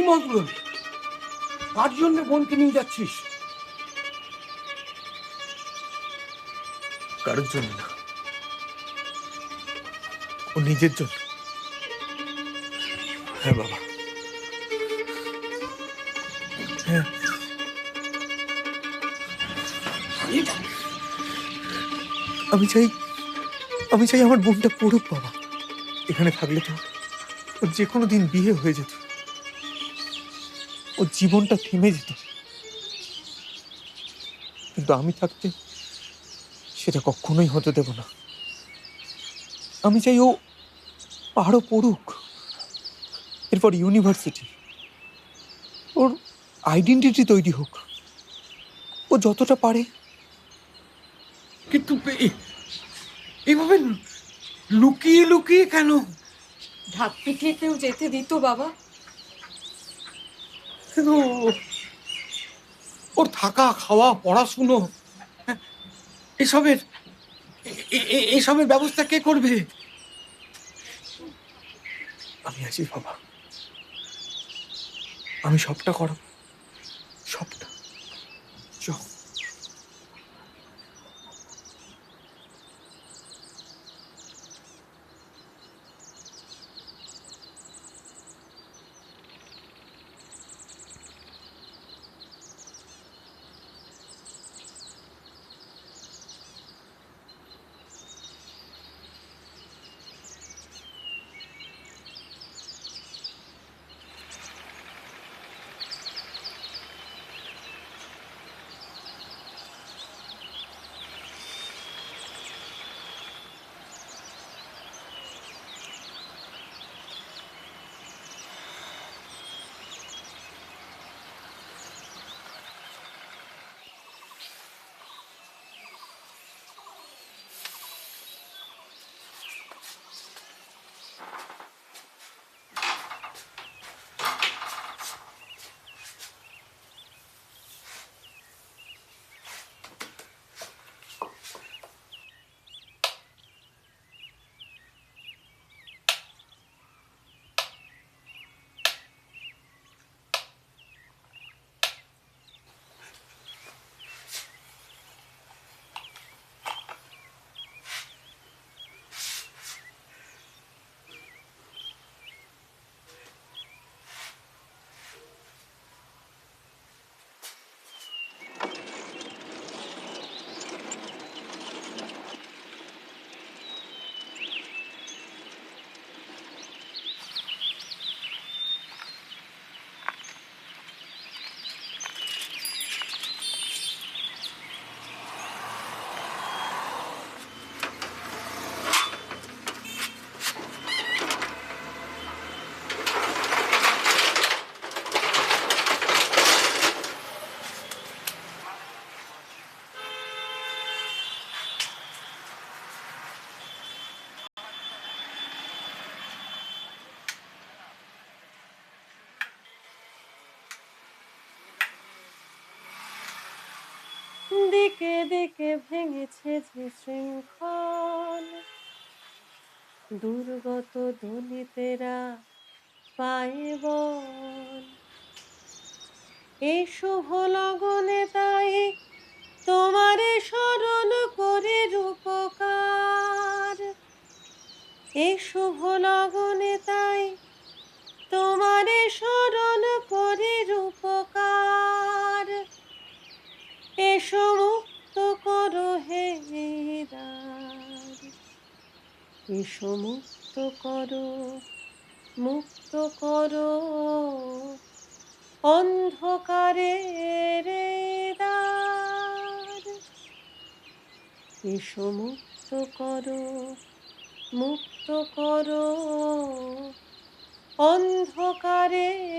মতলব? কার জন্য বোনকে নিয়ে যাচ্ছিস? কারোর জন্য না, ও নিজের জন্য। হ্যাঁ বাবা, হ্যাঁ। আমি চাই আমার বোনটা পড়ুক বাবা। এখানে থাকলে তো ওর যে কোনো দিন বিয়ে হয়ে যেত, ওর জীবনটা থেমে যেত। কিন্তু আমি থাকতে সেটা কখনোই হতে দেব না। আমি চাই ও আরো পড়ুক, এরপর ইউনিভার্সিটি, ওর আইডেন্টিটি তৈরি হোক, ও যতটা পারে। কিন্তু এভাবে লুকিয়ে লুকিয়ে কেন? ঢাক পিটিয়ে কেউ যেতে দিত বাবা? কিন্তু ওর থাকা, খাওয়া, পড়াশুনো, এসবের এসবের ব্যবস্থা কে করবে? আমি আছি বাবা, আমি সবটা করাবো, সবটা। চল। দিকে দিকে ভেঙেছে যে শৃঙ্খল, দুর্গত দলিতেরা পায়ে বল। এই শুভ লগনে তাই তোমারে স্মরণ করে রূপকার। এই শুভ লগনে তাই তোমারে স্মরণ করে রূপকার। এসো মুক্ত করো হে দ্বার, এসো মুক্ত করো, মুক্ত করো অন্ধকারের দ্বার। এসো মুক্ত করো, মুক্ত করো অন্ধকারের